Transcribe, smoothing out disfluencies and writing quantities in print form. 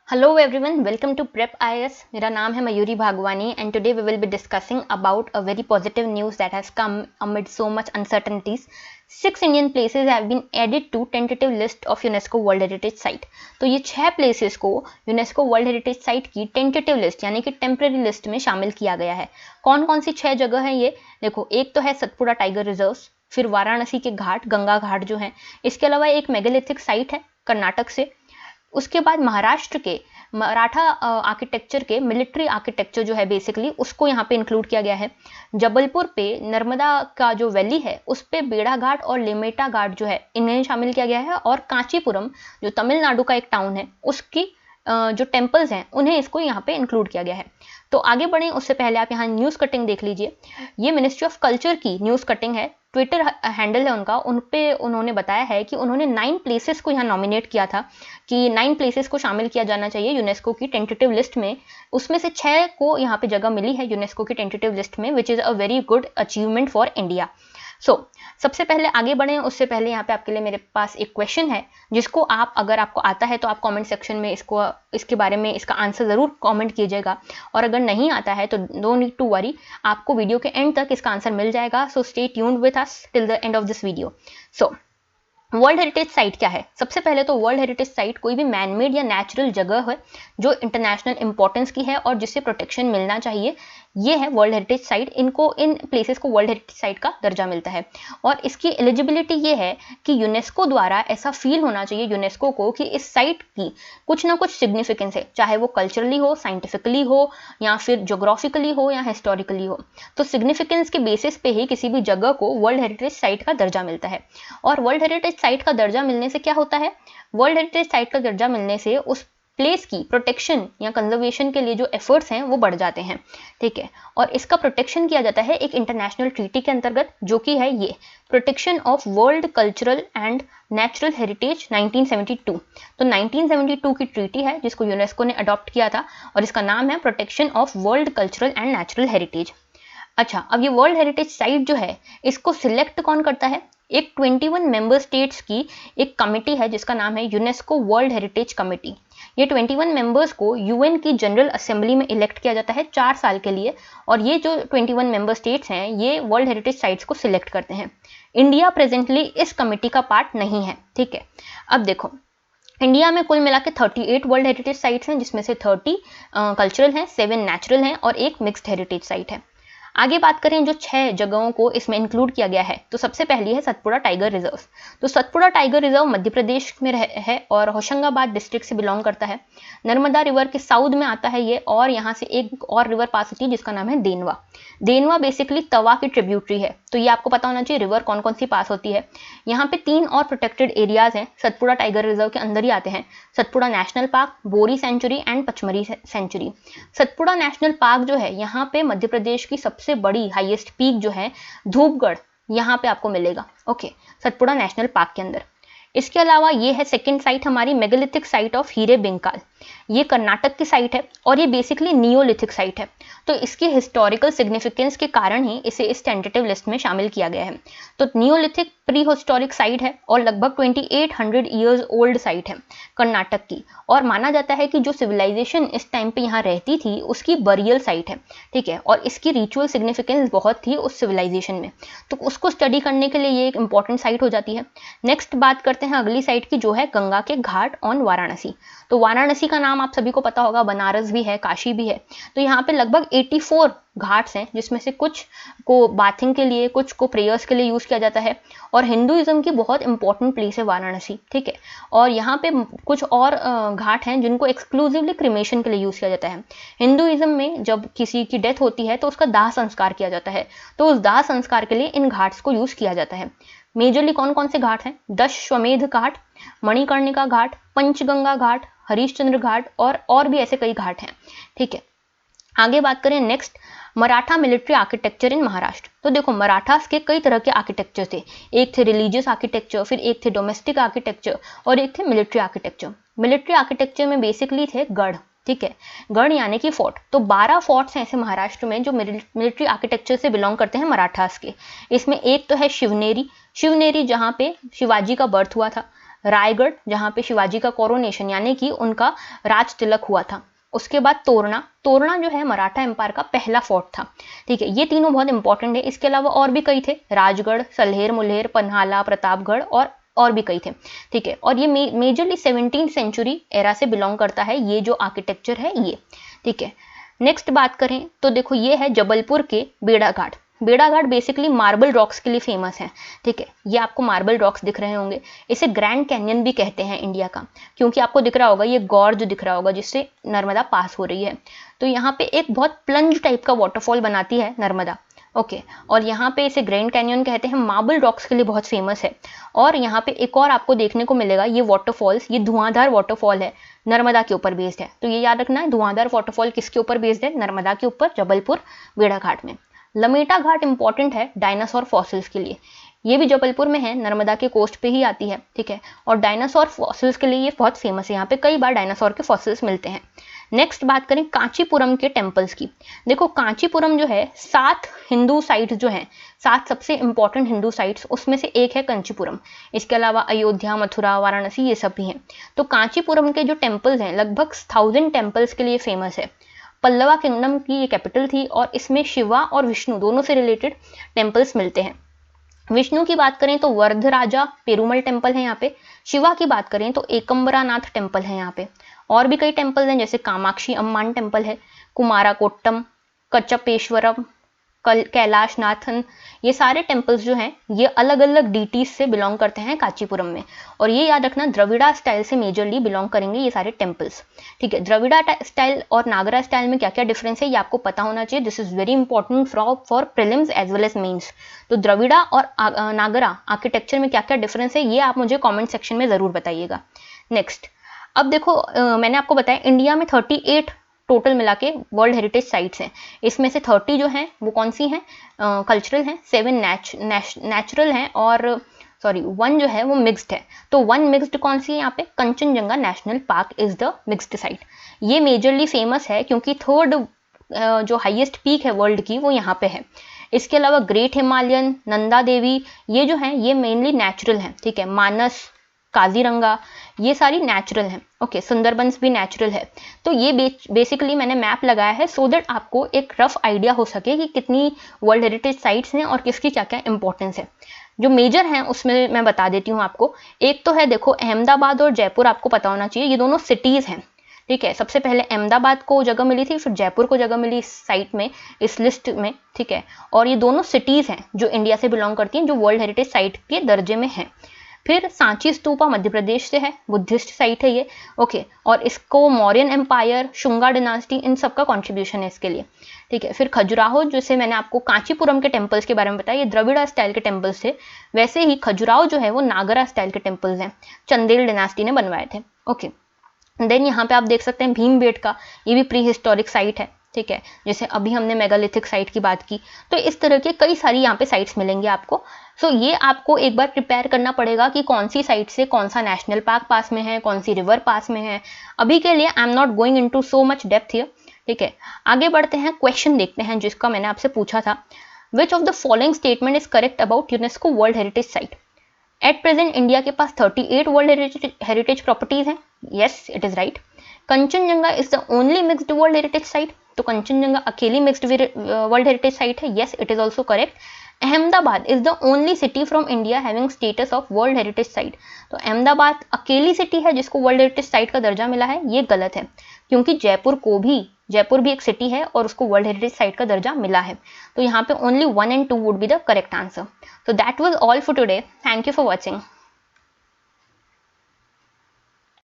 Hello everyone, welcome to Prep IAS. मेरा नाम है Mayuri Bhagwani and today we will be discussing about a very positive news that has come amid so much uncertainties. 6 Indian places have been added to tentative list of UNESCO World Heritage Site. तो ये 6 places को UNESCO World Heritage Site की tentative list यानी कि temporary list में शामिल किया गया है. कौन कौन सी 6 जगह हैं ये देखो. एक तो है सतपुड़ा टाइगर रिजर्व, फिर वाराणसी के घाट, गंगा घाट जो है. इसके अलावा एक मेगालिथिक साइट है कर्नाटक से. उसके बाद महाराष्ट्र के मराठा आर्किटेक्चर के मिलिट्री आर्किटेक्चर जो है बेसिकली उसको यहाँ पे इंक्लूड किया गया है. जबलपुर पे नर्मदा का जो वैली है उस पे बेड़ा घाट और लिमेटा घाट जो है इन्हें शामिल किया गया है. और कांचीपुरम जो तमिलनाडु का एक टाउन है उसकी जो टेम्पल्स हैं उन्हें इसको यहाँ पे इंक्लूड किया गया है. तो आगे बढ़ें उससे पहले आप यहाँ न्यूज़ कटिंग देख लीजिए. ये मिनिस्ट्री ऑफ कल्चर की न्यूज़ कटिंग है. ट्विटर हैंडल है उनका. उन पे उन्होंने बताया है कि उन्होंने 9 प्लेसेस को यहाँ नॉमिनेट किया था कि 9 प्लेसेस को शामिल किया जाना चाहिए यूनेस्को की टेंटेटिव लिस्ट में. उसमें से 6 को यहाँ पे जगह मिली है यूनेस्को की टेंटेटिव लिस्ट में, which is a very good achievement for India. सबसे पहले आगे बढ़ें उससे पहले यहाँ पे आपके लिए मेरे पास एक क्वेश्चन है जिसको आप, अगर आपको आता है तो आप कमेंट सेक्शन में इसके बारे में इसका आंसर ज़रूर कमेंट कीजिएगा. और अगर नहीं आता है तो नो नीड टू वरी, आपको वीडियो के एंड तक इसका आंसर मिल जाएगा. So stay tuned with us till the end of this video. World heritage site क्या है? सबसे पहले तो वर्ल्ड हेरिटेज साइट कोई भी मैनमेड या नेचुरल जगह है जो इंटरनेशनल इंपॉर्टेंस की है और जिससे प्रोटेक्शन मिलना चाहिए. ये है world heritage site. In places को वर्ल्ड हेरिटेज साइट का दर्जा मिलता है. और इसकी एलिजिबिलिटी ये है कि यूनेस्को द्वारा ऐसा फील होना चाहिए यूनेस्को को कि इस साइट की कुछ ना कुछ सिग्निफिकेंस है, चाहे वो कल्चरली हो, साइंटिफिकली हो, या फिर जोग्राफिकली हो, या हिस्टोरिकली हो. तो सिग्निफिकेंस के बेसिस पे ही किसी भी जगह को वर्ल्ड हेरिटेज साइट का दर्जा मिलता है. और वर्ल्ड हेरिटेज साइट का दर्जा मिलने से क्या होता है? वर्ल्ड हेरिटेज साइट का दर्जा मिलने से उस प्लेस की प्रोटेक्शन या कंजर्वेशन के लिए जो एफर्ट्स हैं वो बढ़ जाते हैं. ठीक है. और इसका प्रोटेक्शन किया जाता है एक इंटरनेशनल ट्रीटी के अंतर्गत, जो कि है ये protection of world cultural and natural heritage 1972. तो 1972 की ट्रीटी है जिसको यूनेस्को ने अडॉप्ट किया था और इसका नाम है protection of world cultural and natural heritage. अच्छा, अब ये वर्ल्ड हेरिटेज साइट जो है इसको सिलेक्ट कौन करता है? एक 21 मेंबर स्टेट्स की एक कमेटी है जिसका नाम है यूनेस्को वर्ल्ड हेरिटेज कमेटी. ये 21 मेंबर्स को यूएन की जनरल असेंबली में इलेक्ट किया जाता है 4 साल के लिए. और ये जो 21 मेंबर स्टेट्स हैं ये वर्ल्ड हेरिटेज साइट्स को सिलेक्ट करते हैं. इंडिया प्रेजेंटली इस कमेटी का पार्ट नहीं है. ठीक है. अब देखो, इंडिया में कुल मिला के 38 वर्ल्ड हेरिटेज साइट्स हैं जिसमें से 30 कल्चरल हैं, 7 नेचुरल हैं और एक मिक्स्ड हेरिटेज साइट है. आगे बात करें जो 6 जगहों को इसमें इंक्लूड किया गया है तो सबसे पहली है सतपुड़ा टाइगर रिजर्व. तो सतपुड़ा टाइगर रिजर्व मध्य प्रदेश में है और होशंगाबाद डिस्ट्रिक्ट से बिलोंग करता है. नर्मदा रिवर के साउथ में आता है ये. और यहाँ से एक और रिवर पास होती है जिसका नाम है देनवा. देनवा बेसिकली तवा की ट्रिब्यूटरी है. तो ये आपको पता होना चाहिए रिवर कौन कौन सी पास होती है. यहाँ पे 3 और प्रोटेक्टेड एरियाज हैं सतपुड़ा टाइगर रिजर्व के अंदर ही आते हैं. Satpura national park, Bori sanctuary and Pachmarhi sanctuary. Satpura national park जो है यहाँ पे मध्य प्रदेश की सबसे बड़ी हाईएस्ट पीक जो है धूपगढ़, यहाँ पे आपको मिलेगा. ओके, सतपुड़ा नेशनल पार्क के अंदर. इसके अलावा ये है सेकंड साइट हमारी मेगालिथिक साइट ऑफ हीरे बिंकाल. ये कर्नाटक की साइट है और ये बेसिकली नियोलिथिक साइट है. तो इसकी हिस्टोरिकल सिग्निफिकेंस के कारण ही इसे इस टेंटेटिव लिस्ट में शामिल किया गया है. तो नियोलिथिक प्री हिस्टोरिक साइट है और लगभग 2800 ईयर्स ओल्ड साइट है कर्नाटक की. और माना जाता है कि जो सिविलाइजेशन इस टाइम पे यहाँ रहती थी उसकी बरियल साइट है. ठीक है. और इसकी रिचुअल सिग्निफिकेंस बहुत थी उस सिविलाइजेशन में, तो उसको स्टडी करने के लिए ये एक इंपॉर्टेंट साइट हो जाती है. नेक्स्ट बात करते हैं अगली साइट की जो है गंगा के घाट ऑन वाराणसी. तो वाराणसी का नाम आप सभी को पता होगा, बनारस भी है, काशी भी है. तो यहाँ पे लगभग 84 घाट्स हैं जिसमें से कुछ को बाथिंग के लिए, कुछ को प्रेयर्स के लिए यूज किया जाता है. और हिंदुइज्म की बहुत इंपॉर्टेंट प्लेस है वाराणसी. ठीक है. और यहाँ पे कुछ और घाट हैं जिनको एक्सक्लूसिवली क्रिमेशन के लिए यूज किया जाता है. हिंदुइज्म में जब किसी की डेथ होती है तो उसका दाह संस्कार किया जाता है, तो उस दाह संस्कार के लिए इन घाट्स को यूज किया जाता है. मेजरली कौन कौन से घाट हैं? दशश्वमेध घाट, मणिकर्णिका घाट, पंचगंगा घाट, हरिश्चंद्र घाट और भी ऐसे कई घाट हैं. ठीक है. आगे बात करें नेक्स्ट, मराठा मिलिट्री आर्किटेक्चर इन महाराष्ट्र. तो देखो, मराठास के कई तरह के आर्किटेक्चर थे. एक थे रिलीजियस आर्किटेक्चर, फिर एक थे डोमेस्टिक आर्किटेक्चर और एक थे मिलिट्री आर्किटेक्चर. मिलिट्री आर्किटेक्चर में बेसिकली थे गढ़. ठीक है. गढ़ यानी कि फोर्ट. तो 12 फोर्ट्स हैं ऐसे महाराष्ट्र में जो मिलिट्री आर्किटेक्चर से बिलोंग करते हैं मराठास के. इसमें एक तो है शिवनेरी. शिवनेरी जहाँ पे शिवाजी का बर्थ हुआ था. रायगढ़ जहाँ पे शिवाजी का कोरोनेशन यानी कि उनका राज तिलक हुआ था, उसके बाद तोरना, तोरना जो है मराठा एम्पायर का पहला फोर्ट था, ठीक है। ये तीनों बहुत इंपॉर्टेंट है। इसके अलावा और भी कई थे, राजगढ़, सल्हेर मुल्हेर, पन्हाला, प्रतापगढ़ और भी कई थे, ठीक है। और ये मेजरली 17th सेंचुरी एरा से बिलोंग करता है ये जो आर्किटेक्चर है ये, ठीक है। नेक्स्ट बात करें तो देखो ये है जबलपुर के बेड़ा घाट। बेड़ा घाट बेसिकली मार्बल रॉक्स के लिए फेमस है, ठीक है। ये आपको मार्बल रॉक्स दिख रहे होंगे, इसे ग्रैंड कैनियन भी कहते हैं इंडिया का, क्योंकि आपको दिख रहा होगा ये गॉर्ज दिख रहा होगा जिससे नर्मदा पास हो रही है। तो यहाँ पे एक बहुत प्लंज टाइप का वाटरफॉल बनाती है नर्मदा, ओके। और यहाँ पे इसे ग्रैंड कैनियन कहते हैं, मार्बल रॉक्स के लिए बहुत फेमस है। और यहाँ पे एक और आपको देखने को मिलेगा ये वाटरफॉल्स, ये धुआंधार वाटरफॉल है, नर्मदा के ऊपर बेस्ड है। तो ये याद रखना है, धुआंधार वाटरफॉल किसके ऊपर बेस्ड है, नर्मदा के ऊपर, जबलपुर बेड़ा घाट में। लमेटा घाट इंपॉर्टेंट है डायनासोर फॉसिल्स के लिए, ये भी जबलपुर में है, नर्मदा के कोस्ट पे ही आती है, ठीक है। और डायनासोर फॉसिल्स के लिए ये बहुत फेमस है, यहाँ पे कई बार डायनासोर के फॉसिल्स मिलते हैं। नेक्स्ट बात करें कांचीपुरम के टेम्पल्स की। देखो कांचीपुरम जो है 7 हिंदू साइट्स जो हैं, 7 सबसे इंपॉर्टेंट हिंदू साइट्स, उसमें से एक है कांचीपुरम। इसके अलावा अयोध्या, मथुरा, वाराणसी ये सब भी हैं। तो कांचीपुरम के जो टेम्पल्स हैं लगभग 1000 टेम्पल्स के लिए फेमस है। पल्लवा किंगडम की ये कैपिटल थी और इसमें शिवा और विष्णु दोनों से रिलेटेड टेम्पल्स मिलते हैं। विष्णु की बात करें तो वरदराजा पेरुमल टेम्पल है यहाँ पे। शिवा की बात करें तो एकम्बरानाथ टेम्पल है यहाँ पे। और भी कई टेम्पल हैं जैसे कामाक्षी अम्मान टेम्पल है, कुमाराकोट्टम, कच्चपेश्वरम, कैलाश नाथन, ये सारे टेम्पल्स जो हैं ये अलग अलग डीटीज से बिलोंग करते हैं कांचीपुरम में। और ये याद रखना द्रविड़ा स्टाइल से मेजरली बिलोंग करेंगे ये सारे टेम्पल्स, ठीक है। द्रविड़ा स्टाइल और नागरा स्टाइल में क्या क्या डिफरेंस है ये आपको पता होना चाहिए, this is very important for prelims as well as mains. तो द्रविड़ा और नागरा आर्किटेक्चर में क्या क्या डिफरेंस है ये आप मुझे कॉमेंट सेक्शन में जरूर बताइएगा। नेक्स्ट, अब देखो मैंने आपको बताया इंडिया में 38 टोटल मिला के वर्ल्ड हेरिटेज साइट्स हैं। इसमें से 30 जो हैं वो कौन सी हैं, कल्चरल हैं, 7 नेचुरल हैं और 1 जो है वो मिक्स्ड है। तो 1 मिक्स्ड कौन सी है यहाँ पे, Kanchenjunga national park is the mixed site. ये मेजरली फेमस है क्योंकि 3rd जो हाईएस्ट पीक है वर्ल्ड की वो यहाँ पे है। इसके अलावा ग्रेट हिमालयन, नंदा देवी ये जो हैं ये मेनली नेचुरल हैं, ठीक है। मानस, काजीरंगा ये सारी नेचुरल हैं, ओके। सुंदरबंस भी नेचुरल है। तो ये बेसिकली मैंने मैप लगाया है सो दैट आपको एक रफ आइडिया हो सके कि कितनी वर्ल्ड हेरिटेज साइट्स हैं और किसकी क्या क्या इंपॉर्टेंस है। जो मेजर हैं उसमें मैं बता देती हूँ आपको। एक तो है देखो अहमदाबाद और जयपुर, आपको पता होना चाहिए ये दोनों सिटीज हैं, ठीक है। सबसे पहले अहमदाबाद को जगह मिली थी, फिर जयपुर को जगह मिली इस साइट में, इस लिस्ट में, ठीक है। और ये दोनों सिटीज हैं जो इंडिया से बिलोंग करती हैं, जो वर्ल्ड हेरिटेज साइट के दर्जे में हैं। फिर सांची स्तूपा मध्य प्रदेश से है, बुद्धिस्ट साइट है ये, ओके। और इसको मौर्यन एम्पायर, शुंगा डिनास्टी इन सब का कॉन्ट्रीब्यूशन है इसके लिए, ठीक है। फिर खजुराहो, जैसे मैंने आपको कांचीपुरम के टेम्पल्स के बारे में बताया, ये द्रविड़ा स्टाइल के टेम्पल्स थे, वैसे ही खजुराहो जो है वो नागरा स्टाइल के टेम्पल्स हैं, चंदेल डिनास्टी ने बनवाए थे, ओके। देन यहाँ पे आप देख सकते हैं भीमबेटका, ये भी प्री हिस्टोरिक साइट है, ठीक है। जैसे अभी हमने मेगालिथिक साइट की बात की, तो इस तरह के कई सारी यहाँ पे साइट्स मिलेंगे आपको। सो ये आपको एक बार प्रिपेयर करना पड़ेगा कि कौन सी साइट से कौन सा नेशनल पार्क पास में है, कौन सी रिवर पास में है। अभी के लिए I am not going into so much depth here, ठीक है। आगे बढ़ते हैं, क्वेश्चन देखते हैं जिसका मैंने आपसे पूछा था, which of the following statement is correct about UNESCO world heritage site. At present India के पास 38 वर्ल्ड हेरिटेज प्रॉपर्टीज हैं, yes it is right. Kanchenjunga is the only mixed world heritage site, तो कंचनजंगा अकेली मिक्स्ड वर्ल्ड हेरिटेज साइट है, yes it is also correct. Ahmedabad is the only city from India having status of world heritage site, तो अहमदाबाद अकेली city है जिसको world heritage site का दर्जा मिला है, ये गलत है, क्योंकि जयपुर भी एक सिटी है और उसको वर्ल्ड हेरिटेज साइट का दर्जा मिला है। तो यहाँ पे only 1 and 2 would be the correct answer. So that was all for today. Thank you for watching.